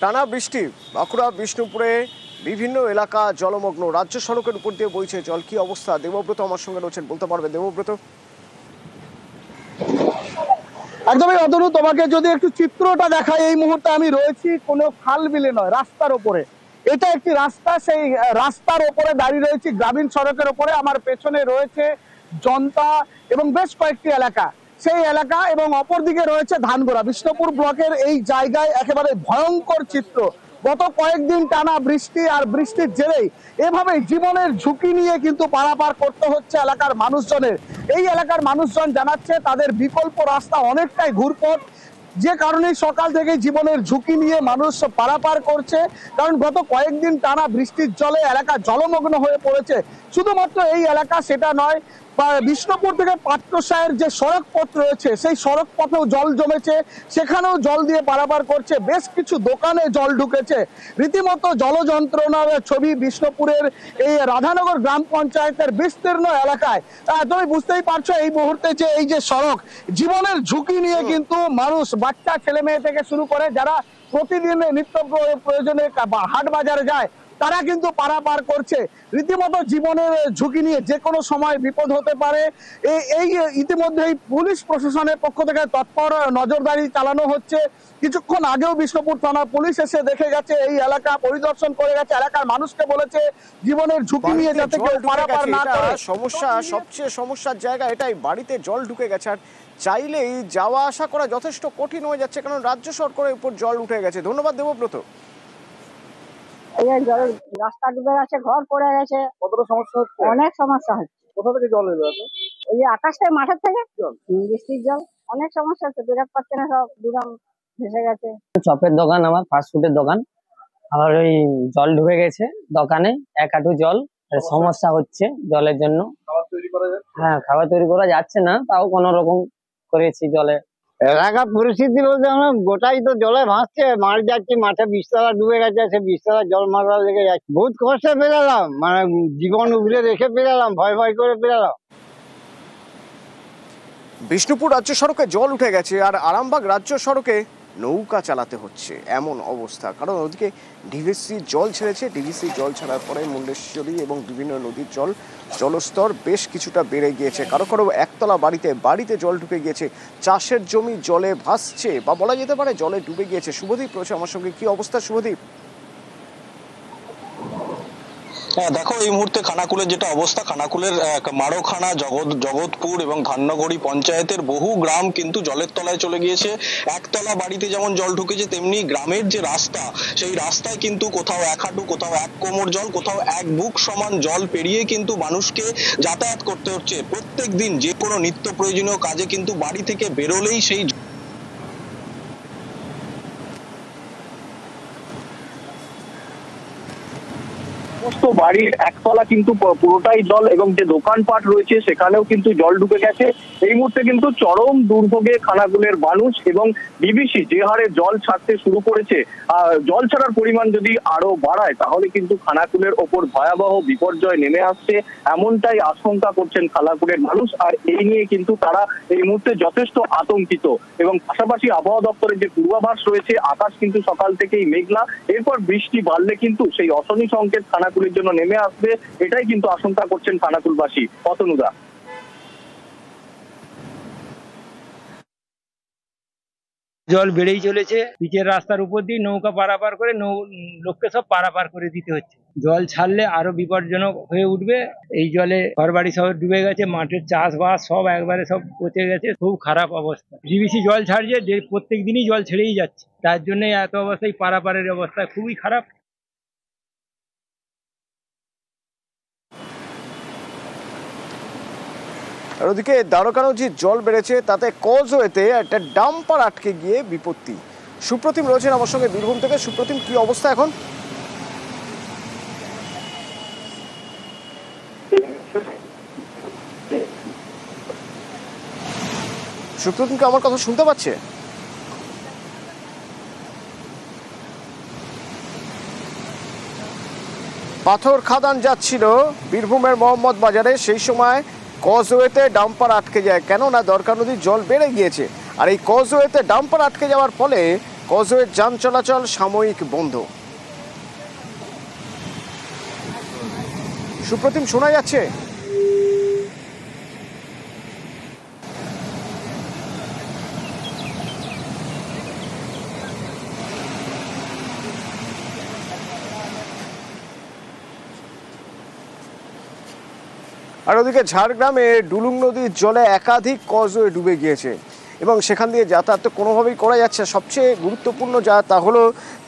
টানা বৃষ্টি বাঁকুড়া বিষ্ণুপুরে বিভিন্ন এলাকা জলমগ্ন, রাজ্য সড়কের উপর দিয়ে বইছে জল। কি অবস্থা? দেবব্রত আমার সঙ্গে রয়েছেন, বলতে পারবে দেবব্রত? একদমই অতনু, তোমাকে যদি একটু চিত্রটা দেখাই, এই মুহূর্তে আমি রয়েছি কোনো খাল বিলে নয়, রাস্তার ওপরে। এটা একটি রাস্তা, সেই রাস্তার ওপরে দাঁড়িয়ে রয়েছি, গ্রামীণ সড়কের ওপরে। আমার পেছনে রয়েছে জনতা এবং বেশ কয়েকটি এলাকা, সেই এলাকা, এবং অপরদিকে রয়েছে ধানগোড়া। বিষ্ণুপুর ব্লকের এই জায়গায় একেবারে ভয়ঙ্কর চিত্র। গত কয়েকদিন টানা বৃষ্টি, আর বৃষ্টির জেরেই এভাবে জীবনের ঝুঁকি নিয়ে কিন্তু পারাপার করতে হচ্ছে এলাকার মানুষজনের। এই এলাকার মানুষজন জানাচ্ছে তাদের বিকল্প রাস্তা অনেকটাই ঘুরপথ, যে কারণে সকাল থেকে জীবনের ঝুঁকি নিয়ে মানুষ পারাপার করছে। কারণ গত কয়েকদিন টানা বৃষ্টির জলে এলাকা জলমগ্ন হয়ে পড়েছে। শুধুমাত্র এই এলাকা সেটা নয়, বিষ্ণুপুর থেকে পাট্টসায়ের যে সড়ক পথ রয়েছে, সেই সড়ক পথেও জল জমেছে, সেখানেও জল দিয়ে পারাপার করছে। বেশ কিছু দোকানে জল ঢুকেছে। রীতিমতো জল যন্ত্রণার ছবি বিষ্ণুপুরের এই রাধানগর গ্রাম পঞ্চায়েতের বিস্তীর্ণ এলাকায়। তুমি বুঝতেই পারছো এই মুহূর্তে যে এই যে সড়ক, জীবনের ঝুঁকি নিয়ে কিন্তু মানুষ, বাচ্চা ছেলে মেয়ে থেকে শুরু করে যারা প্রতিদিন নিত্য প্রয়োজনে হাট বাজারে যায়, তারা কিন্তু পারাপার করছে রীতিমতো জীবনের ঝুঁকি নিয়ে। যে কোনো সময় বিপদ হতে পারে। এই ইতিমধ্যেই পুলিশ প্রশাসনের পক্ষ থেকে তৎপর নজরদারি চালানো হচ্ছে। কিছুক্ষণ আগেও বিষ্ণুপুর থানা পুলিশ এসে দেখে গেছে, এই এলাকা পরিদর্শন করে গেছে, এলাকার মানুষকে বলেছে জীবনের ঝুঁকি নিয়ে যাতে কেউ পারাপার না করে। সমস্যা, সবচেয়ে সমস্যার জায়গা এটাই, বাড়িতে জল ঢুকে গেছে, আর চাইলেই যাওয়া আসা করা যথেষ্ট কঠিন হয়ে যাচ্ছে, কারণ রাজ্য সরকারের উপর জল উঠে গেছে। ধন্যবাদ দেবব্রত। রাস্তা ডুবে গেছে, ঘর পড়ে গেছে। কতটা সমস্যা হচ্ছে? অনেক সমস্যা হচ্ছে। কোথা থেকে জল এলো? ওই যে আকাশ থেকে, মাঠের থেকে বৃষ্টির জল, অনেক সমস্যা হচ্ছে। বেরোতে পারছে না, সব দুরাম ভেসে গেছে। চপের দোকান, আমার ফাস্ট ফুডের দোকান, আমার ওই জল ঢুকে গেছে দোকানে, এক হাঁটু জল। সমস্যা হচ্ছে জলের জন্য। খাবার তৈরি করা যায়? হ্যাঁ, খাবার তৈরি করা যাচ্ছে না, তাও কোন রকম করেছি জলে। এলাকার পরিস্থিতি বলতে আমরা গোটাই তো জলে ভাসছে, মাঠ যাচ্ছি, মাঠে বিস্তলা ডুবে গেছে, সে বিস্তলা জল মারা লেগে যাচ্ছে। বহুত কষ্টে পেরালাম, মানে জীবন উগড়ে রেখে পেরালাম, ভয় ভয় করে পেরালাম। বিষ্ণুপুর রাজ্য সড়কে জল উঠে গেছে, আর আরামবাগ রাজ্য সড়কে নৌকা চালাতে হচ্ছে এমন অবস্থা। কারণ ওদিকে ডিভিসি জল ছেড়েছে, ডিভিসি জল ছাড়ার পরে মুন্ডেশ্বরী এবং বিভিন্ন নদীর জলস্তর বেশ কিছুটা বেড়ে গিয়েছে। কারো কারো একতলা বাড়িতে জল ঢুকে গিয়েছে, চাষের জমি জলে ভাসছে, বা বলা যেতে পারে জলে ডুবে গিয়েছে। শুভদীপ রয়েছে আমার সঙ্গে। কি অবস্থা শুভদীপ? হ্যাঁ, দেখো এই মুহূর্তে খানাকুলের যেটা অবস্থা, খানাকুলের মারোখানা, জগৎপুর এবং ধান্যগড়ি পঞ্চায়েতের বহু গ্রাম কিন্তু জলের তলায় চলে গিয়েছে। একতলা বাড়িতে যেমন জল ঢুকেছে, তেমনি গ্রামের যে রাস্তা, সেই রাস্তায় কিন্তু কোথাও এক হাঁটু, কোথাও এক কোমর জল, কোথাও এক বুক সমান জল পেরিয়ে কিন্তু মানুষকে যাতায়াত করতে হচ্ছে। প্রত্যেক দিন যে কোনো নিত্য প্রয়োজনীয় কাজে কিন্তু বাড়ি থেকে বেরোলেই সেই সমস্ত বাড়ির একতলা কিন্তু পুরোটাই জল, এবং যে দোকানপাট রয়েছে সেখানেও কিন্তু জল ঢুকে গেছে। এই মুহূর্তে কিন্তু চরম দুর্ভোগে খানাকুলের মানুষ, এবং ডিভিসি যে হারে জল ছাড়তে শুরু করেছে, জল ছাড়ার পরিমাণ যদি আরো বাড়ায় তাহলে কিন্তু খানাকুলের ওপর ভয়াবহ বিপর্যয় নেমে আসছে, এমনটাই আশঙ্কা করছেন খানাকুলের মানুষ। আর এই নিয়ে কিন্তু তারা এই মুহূর্তে যথেষ্ট আতঙ্কিত। এবং পাশাপাশি আবহাওয়া দপ্তরের যে পূর্বাভাস রয়েছে, আকাশ কিন্তু সকাল থেকেই মেঘলা, এরপর বৃষ্টি বাড়লে কিন্তু সেই অশনি সংকেত খানাকুলের জন্য নেমে আসবে, এটাই কিন্তু আশঙ্কা করছেন খানাকুলবাসী। অতনুদা। জল বেড়েই চলেছে, পিচের রাস্তার উপর দিয়ে নৌকা পারাপার করে লোককে সব পারাপার করে দিতে হচ্ছে। জল ছাড়লে আরো বিপজ্জনক হয়ে উঠবে। এই জলে ঘরবাড়ি সব ডুবে গেছে, মাঠের চাষবাস সব একবারে সব পচে গেছে, খুব খারাপ অবস্থা। ডিভিসি জল ছাড়ছে, যে প্রত্যেক দিনই জল ছেড়েই যাচ্ছে, তার জন্য এত অবস্থায় পারাপারের অবস্থা খুবই খারাপ। আর ওদিকে দ্বারকানজি জল বেড়েছে, তাতে কজওয়েতে একটা ডাম্পার আটকে গিয়ে বিপত্তি। সুপ্রতিম রয়েছেন আমার সঙ্গে বীরভূম থেকে। সুপ্রতিম, কি অবস্থা এখন? সুপ্রতিম কি আমার কথা শুনতে পাচ্ছে? পাথর খাদান যাচ্ছিল বীরভূমের মোহাম্মদ বাজারে, সেই সময় কজওয়েতে ডাম্পার আটকে যায়। কেননা দরকার নদীর জল বেড়ে গিয়েছে, আর এই কজওয়েতে ডাম্পার আটকে যাওয়ার ফলে কজওয়ে যান চলাচল সাময়িক বন্ধ। সুপ্রতিম, শোনা যাচ্ছে? আর ওদিকে ঝাড়গ্রামে ডুলুং নদীর জলে একাধিক কজওয়ে ডুবে গিয়েছে এবং সেখান দিয়ে যাতায়াত কোনোভাবেই করা যাচ্ছে। সবচেয়ে গুরুত্বপূর্ণ তা হলো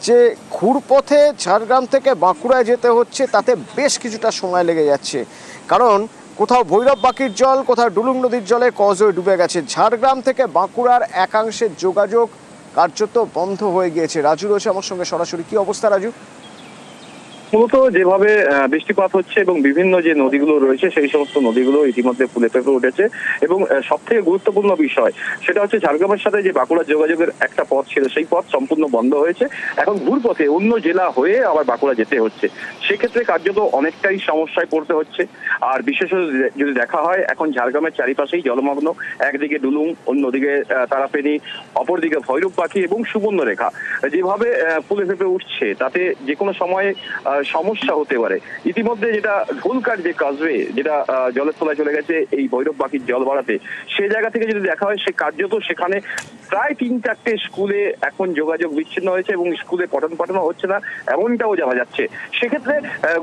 যে ঘুরপথে ঝাড়গ্রাম থেকে বাঁকুড়ায় যেতে হচ্ছে, তাতে বেশ কিছুটা সময় লেগে যাচ্ছে, কারণ কোথাও ভৈরব বাকির জল, কোথাও ডুলুং নদীর জলে কজওয়ে ডুবে গেছে। ঝাড়গ্রাম থেকে বাঁকুড়ার একাংশের যোগাযোগ কার্যত বন্ধ হয়ে গিয়েছে। রাজু রয়েছে আমার সঙ্গে সরাসরি। কি অবস্থা রাজু? মূলত যেভাবে বৃষ্টিপাত হচ্ছে এবং বিভিন্ন যে নদীগুলো রয়েছে সেই সমস্ত নদীগুলো ইতিমধ্যে ফুলে ফেঁপে উঠেছে এবং সব থেকে গুরুত্বপূর্ণ বিষয় সেটা হচ্ছে ঝাড়গ্রামের সাথে যে বাঁকুড়া যোগাযোগের একটা পথ ছিল সেই পথ সম্পূর্ণ বন্ধ হয়েছে। এখন ঘুরপথে অন্য জেলা হয়ে আবার বাঁকুড়া যেতে হচ্ছে, সেক্ষেত্রে কার্যত অনেকটাই সমস্যায় পড়তে হচ্ছে। আর বিশেষত যদি দেখা হয় এখন ঝাড়গ্রামের চারিপাশেই জলমগ্ন, একদিকে ডুলুং, অন্যদিকে তারাপেনি, অপরদিকে ভৈরব পাখি এবং সুবর্ণরেখা যেভাবে ফুলে ফেঁপে উঠছে তাতে যে কোনো সময়ে সমস্যা হতে পারে। ইতিমধ্যে যেটা ঢোলকার যে কজওয়ে যেটা জলের তলায় চলে গেছে এই ভৈরব পাখির জল বাড়াতে, সেই জায়গা থেকে যদি দেখা হয় সে কার্যত সেখানে প্রায় 3-4টে স্কুলে এখন যোগাযোগ বিচ্ছিন্ন হয়েছে এবং স্কুলে পঠন পাঠানো হচ্ছে না এমনটাও জানা যাচ্ছে। সেক্ষেত্রে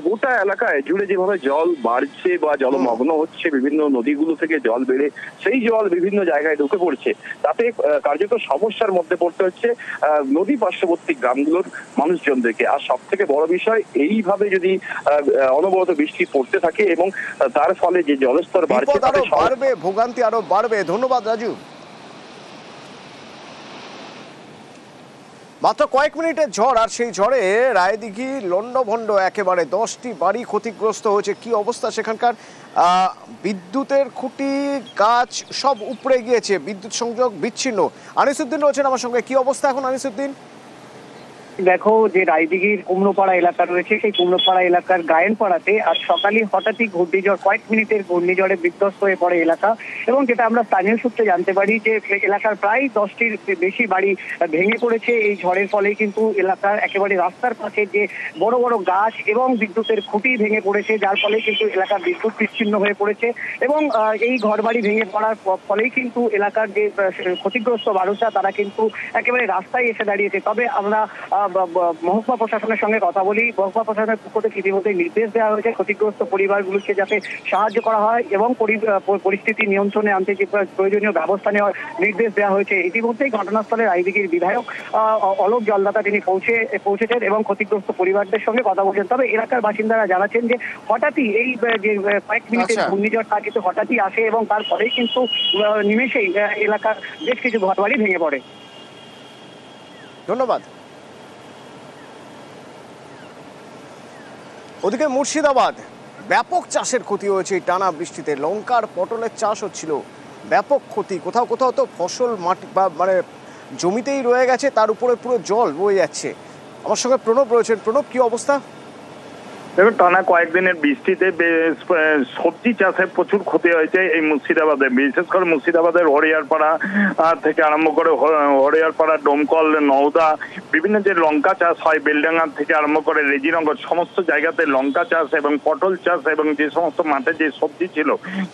গোটা এলাকায় জুড়ে যেভাবে জল বাড়ছে বা জলমগ্ন হচ্ছে, বিভিন্ন নদীগুলো থেকে জল বেড়ে সেই জল বিভিন্ন জায়গায় ঢুকে পড়ছে, তাতে কার্যত সমস্যার মধ্যে পড়তে হচ্ছে নদী পার্শ্ববর্তী গ্রামগুলোর মানুষজনদেরকে। আর সব থেকে বড় বিষয়, এইভাবে যদি অনবরত বৃষ্টি পড়তে থাকে এবং তার ফলে যে জলস্তর বাড়বে, ভোগান্তি আরো বাড়বে। ধন্যবাদ রাজু। মাত্র কয়েক মিনিটের ঝড়, আর সেই ঝড়ে রায়দিঘি লন্ডভন্ড একেবারে 10টি বাড়ি ক্ষতিগ্রস্ত হয়েছে। কি অবস্থা সেখানকার? বিদ্যুতের খুঁটি, গাছ সব উপড়ে গিয়েছে, বিদ্যুৎ সংযোগ বিচ্ছিন্ন। আনিসুদ্দিন রয়েছেন আমার সঙ্গে। কি অবস্থা এখন আনিসুদ্দিন? দেখো, যে রায়দিঘির কুমড়োপাড়া এলাকা রয়েছে সেই কুমড়োপাড়া এলাকার গায়েনপাড়াতে আজ সকালে হঠাৎই ঘূর্ণিঝড়, কয়েক মিনিটের ঘূর্ণিঝড়ে বিধ্বস্ত হয়ে পড়ে এলাকা এবং যেটা আমরা স্থানীয় সূত্রে জানতে পারি যে এলাকার প্রায় 10টির বেশি বাড়ি ভেঙে পড়েছে এই ঝড়ের ফলে। কিন্তু এলাকার একেবারে রাস্তার পাশে যে বড় বড় গাছ এবং বিদ্যুতের খুঁটি ভেঙে পড়েছে, যার ফলে কিন্তু এলাকার বিদ্যুৎ বিচ্ছিন্ন হয়ে পড়েছে এবং এই ঘরবাড়ি ভেঙে পড়ার ফলেই কিন্তু এলাকার যে ক্ষতিগ্রস্ত মানুষরা তারা কিন্তু একেবারে রাস্তায় এসে দাঁড়িয়েছে। তবে আমরা মহকুমা প্রশাসনের সঙ্গে কথা বলি, মহকুমা প্রশাসনের পক্ষ থেকে ইতিমধ্যে নির্দেশ দেওয়া হয়েছে ক্ষতিগ্রস্ত পরিবারগুলোকে যাতে সাহায্য করা হয় এবং পরিস্থিতি নিয়ন্ত্রণে আনতে যে প্রয়োজনীয় ব্যবস্থা নেওয়ার নির্দেশ দেওয়া হয়েছে। ইতিমধ্যেই ঘটনাস্থলে রায়দিঘির বিধায়ক অলোক জলদাতা তিনি পৌঁছেছেন এবং ক্ষতিগ্রস্ত পরিবারদের সঙ্গে কথা বলছেন। তবে এলাকার বাসিন্দারা জানাচ্ছেন যে হঠাৎই এই যে কয়েক মিনিটের ঘূর্ণিঝড়টা কিন্তু হঠাৎই আসে এবং তারপরেই কিন্তু নিমেষেই এলাকার বেশ কিছু ঘরবাড়ি ভেঙে পড়ে। ধন্যবাদ। ওদিকে মুর্শিদাবাদ ব্যাপক চাষের ক্ষতি হয়েছে এই টানা বৃষ্টিতে। লঙ্কার পটলের চাষ হচ্ছিল, ব্যাপক ক্ষতি। কোথাও কোথাও তো ফসল মাটি বা মানে জমিতেই রয়ে গেছে, তার উপরে পুরো জল বয়ে যাচ্ছে। আমার সঙ্গে প্রণব রয়েছেন। প্রণব, কি অবস্থা? দেখুন, টানা কয়েকদিনের বৃষ্টিতে সবজি চাষে প্রচুর ক্ষতি হয়েছে এই মুর্শিদাবাদে, বিশেষ করে মুর্শিদাবাদের হরিয়ারপাড়া থেকে আরম্ভ করে হরিয়ারপাড়া, ডোমকল, নওদা, বিভিন্ন যে লঙ্কা চাষ হয় বেলডাঙ্গা থেকে আরম্ভ করে রেজিনগর, সমস্ত জায়গাতে লঙ্কা চাষ এবং পটল চাষ এবং যে সমস্ত মাঠে যে সবজি ছিল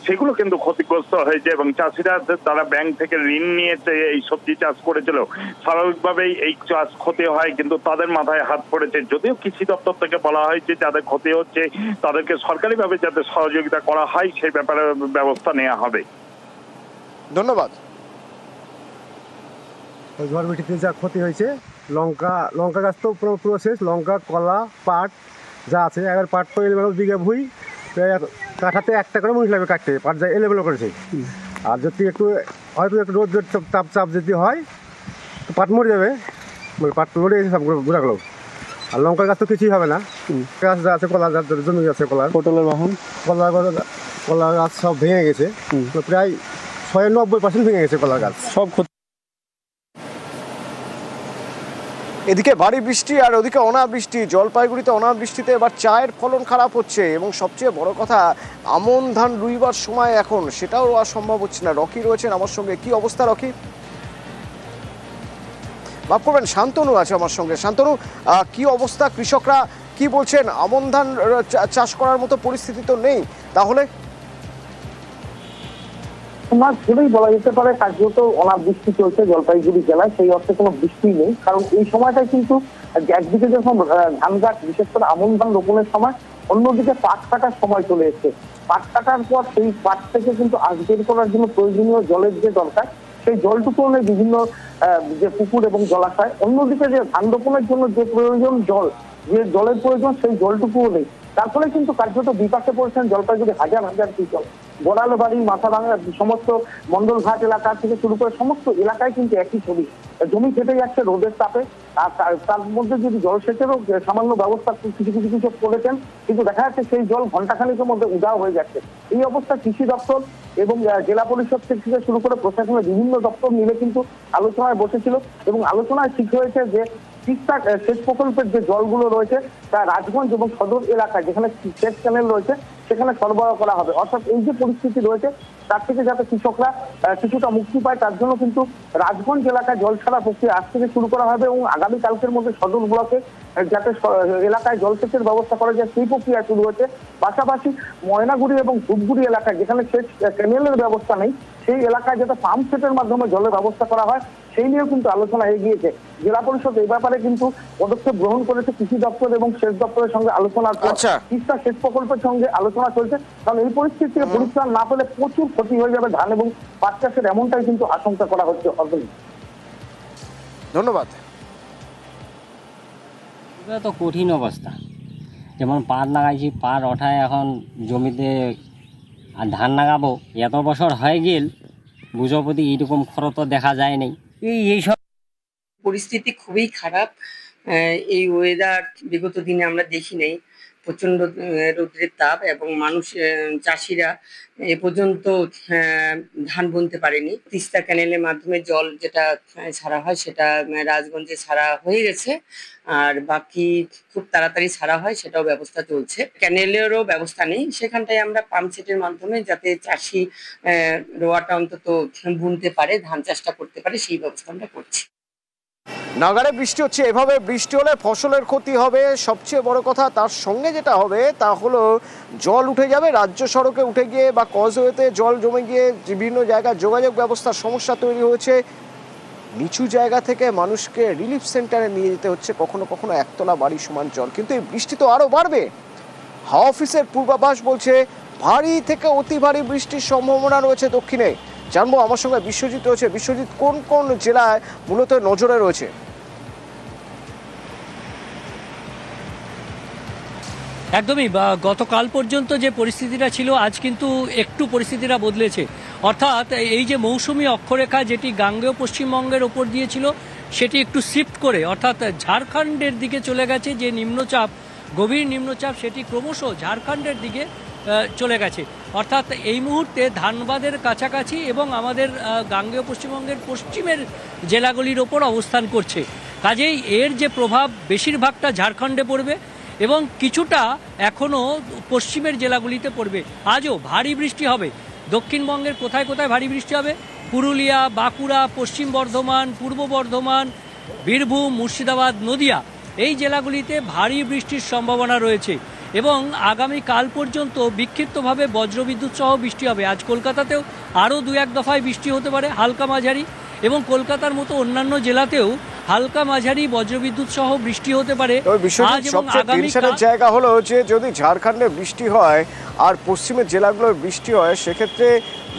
সেগুলো কিন্তু ক্ষতিগ্রস্ত হয়েছে এবং চাষিরা তারা ব্যাংক থেকে ঋণ নিয়ে এই সবজি চাষ করেছিল। স্বাভাবিকভাবেই এই চাষ ক্ষতি হয়, কিন্তু তাদের মাথায় হাত পড়েছে। যদিও কৃষি দপ্তর থেকে বলা হয়েছে যাদের ক্ষতি হচ্ছে তাদেরকে সরকারিভাবে যাতে সহযোগিতা করা হয় সেই ব্যাপারে ব্যবস্থা নেওয়া হবে। ধন্যবাদ। ঝড় বৃষ্টিতে যা ক্ষতি হয়েছে, লঙ্কা গাছ তো পুরো শেষ। লঙ্কা, কলা, পাট যা আছে, এবার পাট তো এলেবেল বিঘা ভুই কাঠাতে একটা করে মহিলা লাগবে কাটতে, পাট যা এলেবেল করেছে। আর যদি হয়তো একটু রোদ চাপ যদি হয় তো পাট মরে যাবে, মানে পাট মরে গেছে সব গুঁড়াগুলো। আর লঙ্কা গাছ তো কিছুই হবে না। গাছ যা আছে, কলা গাছ জমি আছে, কলার, পটলের বাহন, কলা গাছ সব ভেঙে গেছে, প্রায় 90% ভেঙে গেছে কলা গাছ সব। এদিকে ভারী বৃষ্টি আর ওদিকে অনাবৃষ্টি। জলপাইগুড়িতে অনাবৃষ্টিতে এবার চায়ের ফলন খারাপ হচ্ছে এবং সবচেয়ে বড় কথা আমন ধান রুইবার সময় এখন সেটাও আর সম্ভব হচ্ছে না। রকি রয়েছেন আমার সঙ্গে। কি অবস্থা রকি? মাফ করবেন, শান্তনু আছে আমার সঙ্গে। শান্তনু, কি অবস্থা? কৃষকরা কি বলছেন? আমন ধান চাষ করার মতো পরিস্থিতি তো নেই, তাহলে ধরেই বলা যেতে পারে কার্যত অনাবৃষ্টি চলছে জলপাইগুড়ি জেলায়। সেই অর্থে কোনো বৃষ্টি নেই, কারণ এই সময়টাই কিন্তু একদিকে যখন ধান গাছ, বিশেষ করে আমন ধান রোপণের সময়, অন্যদিকে পাট কাটার সময় চলে এসছে। পাট কাটার পর সেই পাট থেকে কিন্তু আঁশ বের করার জন্য প্রয়োজনীয় জলের যে দরকার, সেই জলটুকু বিভিন্ন যে পুকুর এবং জলাশয়, অন্যদিকে যে ধান রোপণের জন্য যে প্রয়োজন জল, যে জলের প্রয়োজন, সেই জলটুকুও নেই। তার ফলে কিন্তু কার্যত বিপাকে পড়েছেন জলপাইগুড়ি হাজার হাজার কৃষক। গোড়ালবাড়ি, মাথাভাঙা, সমস্ত মন্ডল ঘাট এলাকা থেকে শুরু করে সমস্ত এলাকায় কিন্তু একই ছবি। জমি খেটে যাচ্ছে রোদের তাপে, আর তার মধ্যে যদি জলসেচেরও সামান্য ব্যবস্থা কিছু কিছু কৃষক করেছেন, কিন্তু দেখা যাচ্ছে সেই জল ঘন্টাখানেকের মধ্যে উধাও হয়ে যাচ্ছে। এই অবস্থা কৃষি দপ্তর এবং জেলা পরিষদ থেকে শুরু করে প্রশাসনের বিভিন্ন দপ্তর মিলে কিন্তু আলোচনায় বসেছিল, এবং আলোচনায় ঠিক হয়েছে যে তিস্তা সেচ প্রকল্পের যে জলগুলো রয়েছে তা রাজগঞ্জ এবং সদর এলাকায় যেখানে সেচ ক্যানেল রয়েছে সেখানে সরবরাহ করা হবে। অর্থাৎ এই যে পরিস্থিতি রয়েছে তার থেকে যাতে কৃষকরা কিছুটা মুক্তি পায়, তার জন্য কিন্তু রাজগঞ্জ এলাকায় জল ছাড়া প্রক্রিয়া আজ থেকে শুরু করা হবে, এবং আগামী কালকের মধ্যে সদর ব্লকে যাতে এলাকায় জলসেচের ব্যবস্থা করা যায় সেই প্রক্রিয়া শুরু হয়েছে। পাশাপাশি ময়নাগুড়ি এবং ধূপগুড়ি এলাকায় যেখানে সেচ ক্যানেলের ব্যবস্থা নেই, সেই এলাকায় যাতে পাম্প সেটের মাধ্যমে জলের ব্যবস্থা করা হয় সেই নিয়েও কিন্তু আলোচনা এগিয়েছে। জেলা পরিষদ এই ব্যাপারে কিন্তু পদক্ষেপ গ্রহণ করেছে। কৃষি দপ্তর এবং সেচ দপ্তরের সঙ্গে আলোচনার পর তিস্তা সেচ প্রকল্পের সঙ্গে আলোচনা চলছে, কারণ এই পরিস্থিতি থেকে পরিত্রাণ না পেলে প্রচুর ক্ষতি হয়ে যাবে ধান এবং পাট চাষের, এমনটাই কিন্তু আশঙ্কা করা হচ্ছে। ধন্যবাদ। এটা তো কঠিন অবস্থা, যেমন পাট লাগাইছি, পাট ওঠায় এখন জমিতে, আর ধান লাগাবো, এত বছর হয়ে গেল বুঝো প্রতি এইরকম খরচ তো দেখা যায় নাই। এইসব পরিস্থিতি খুবই খারাপ। এই ওয়েদার বিগত দিনে আমরা দেখি নাই। প্রচন্ড রৌদ্রের তাপ, এবং মানুষ, চাষিরা এ পর্যন্ত ধান বুনতে পারেনি। তিস্তা ক্যানেলের মাধ্যমে জল যেটা ছাড়া হয় সেটা রাজগঞ্জে ছাড়া হয়ে গেছে, আর বাকি খুব তাড়াতাড়ি ছাড়া হয় সেটাও ব্যবস্থা চলছে। ক্যানেলেরও ব্যবস্থা নেই, সেখানটায় আমরা পাম্প সেটের মাধ্যমে যাতে চাষি রোয়াটা অন্তত বুনতে পারে, ধান চাষটা করতে পারে, সেই ব্যবস্থা আমরা করছি। নাগারে বৃষ্টি হচ্ছে, এভাবে বৃষ্টি হলে ফসলের ক্ষতি হবে। সবচেয়ে বড় কথা, তার সঙ্গে যেটা হবে তা হলো জল উঠে যাবে, রাজ্য সড়কে উঠে গিয়ে বা কজওয়েতে জল জমে গিয়ে বিভিন্ন জায়গায় যোগাযোগ ব্যবস্থার সমস্যা তৈরি হয়েছে। নিচু জায়গা থেকে মানুষকে রিলিফ সেন্টারে নিয়ে যেতে হচ্ছে, কখনো কখনো একতলা বাড়ি সমান জল। কিন্তু এই বৃষ্টি তো আরো বাড়বে। হাওয়া অফিসের পূর্বাভাস বলছে ভারী থেকে অতি ভারী বৃষ্টির সম্ভাবনা রয়েছে দক্ষিণে। জানবো, আমার সঙ্গে বিশ্বজিৎ রয়েছে। বিশ্বজিৎ, কোন কোন জেলায় মূলত নজরে রয়েছে? একদমই, গতকাল পর্যন্ত যে পরিস্থিতিটা ছিল আজ কিন্তু একটু পরিস্থিতিটা বদলেছে। অর্থাৎ এই যে মৌসুমি অক্ষরেখা যেটি গাঙ্গেয় পশ্চিমবঙ্গের ওপর দিয়েছিল সেটি একটু শিফট করে অর্থাৎ ঝাড়খণ্ডের দিকে চলে গেছে। যে নিম্নচাপ, গভীর নিম্নচাপ, সেটি ক্রমশ ঝাড়খণ্ডের দিকে চলে গেছে। অর্থাৎ এই মুহূর্তে ধানবাদের কাছাকাছি এবং আমাদের গাঙ্গেয় পশ্চিমবঙ্গের পশ্চিমের জেলাগুলির ওপর অবস্থান করছে। কাজেই এর যে প্রভাব বেশিরভাগটা ঝাড়খণ্ডে পড়বে এবং কিছুটা এখনও পশ্চিমের জেলাগুলিতে পড়বে। আজও ভারী বৃষ্টি হবে। দক্ষিণবঙ্গের কোথায় কোথায় ভারী বৃষ্টি হবে? পুরুলিয়া, বাঁকুড়া, পশ্চিম বর্ধমান, পূর্ব বর্ধমান, বীরভূম, মুর্শিদাবাদ, নদিয়া, এই জেলাগুলিতে ভারী বৃষ্টির সম্ভাবনা রয়েছে এবং আগামী কাল পর্যন্ত বিক্ষিপ্তভাবে বজ্রবিদ্যুৎ সহ বৃষ্টি হবে। আজ কলকাতাতেও আরও 2-1 দফায় বৃষ্টি হতে পারে, হালকা মাঝারি, এবং কলকাতার মতো অন্যান্য জেলাতেও হালকা মাঝারি বজ্রবিদ্যুৎ সহ বৃষ্টি হতে পারে। সবচেয়ে জায়গা হলো যে যদি ঝাড়খণ্ডে বৃষ্টি হয় আর পশ্চিমের জেলাগুলোর বৃষ্টি হয়, সেক্ষেত্রে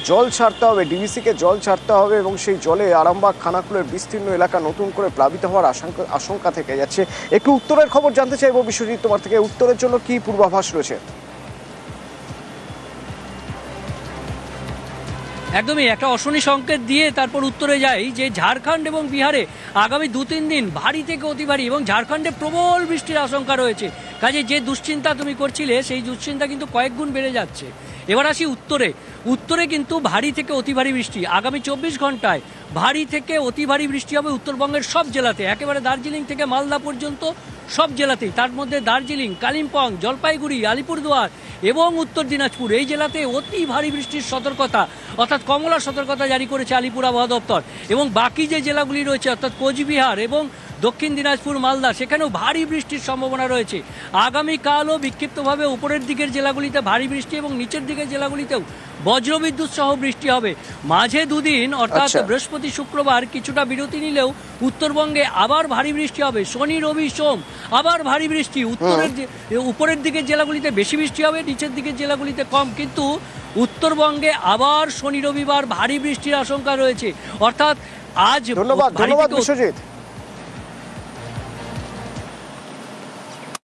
জল ছাড়তে হবে, ডিভিসিকে জল ছাড়তে হবে, এবং সেই জলে আরামবাগ, খানাকুলের বিস্তীর্ণ এলাকা নতুন করে প্লাবিত হওয়ার আশঙ্কা থেকে যাচ্ছে। একটু উত্তরের খবর জানতে চাইবো বিশ্বজিৎ তোমার থেকে। উত্তরের জন্য কি পূর্বাভাস রয়েছে? একদমই একটা অশনি সংকেত দিয়ে তারপর উত্তরে যাই যে ঝাড়খণ্ড এবং বিহারে আগামী 2-3 দিন ভারী থেকে অতি ভারী এবং ঝাড়খণ্ডে প্রবল বৃষ্টির আশঙ্কা রয়েছে। কাজে যে দুশ্চিন্তা তুমি করছিলে সেই দুশ্চিন্তা কিন্তু কয়েক গুণ বেড়ে যাচ্ছে। এবার আসি উত্তরে। উত্তরে কিন্তু ভারী থেকে অতি ভারী বৃষ্টি আগামী 24 ঘন্টায় ভারী থেকে অতি ভারী বৃষ্টি হবে উত্তরবঙ্গের সব জেলাতে, একেবারে দার্জিলিং থেকে মালদা পর্যন্ত সব জেলাতেই। তার মধ্যে দার্জিলিং, কালিম্পং, জলপাইগুড়ি, আলিপুরদুয়ার এবং উত্তর দিনাজপুর এই জেলাতে অতি ভারী বৃষ্টির সতর্কতা অর্থাৎ কমলা সতর্কতা জারি করেছে আলিপুর আবহাওয়া দপ্তর। এবং বাকি যে জেলাগুলি রয়েছে অর্থাৎ কোচবিহার এবং দক্ষিণ দিনাজপুর, মালদা, সেখানেও ভারী বৃষ্টির সম্ভাবনা রয়েছে। আগামীকালও বিক্ষিপ্তভাবে উপরের দিকের জেলাগুলিতে ভারী বৃষ্টি এবং নিচের দিকের জেলাগুলিতেও বজ্রবিদ্যুৎ সহ বৃষ্টি হবে। মাঝে দুদিন অর্থাৎ বৃহস্পতি শুক্রবার কিছুটা বিরতি নিলেও উত্তরবঙ্গে আবার ভারী বৃষ্টি হবে। শনি, রবি, সোম আবার ভারী বৃষ্টি। উপরের দিকের জেলাগুলিতে বেশি বৃষ্টি হবে, নিচের দিকের জেলাগুলিতে কম। কিন্তু উত্তরবঙ্গে আবার শনি রবিবার ভারী বৃষ্টির আশঙ্কা রয়েছে। অর্থাৎ আজ ধন্যবাদ বিশ্বজিৎ।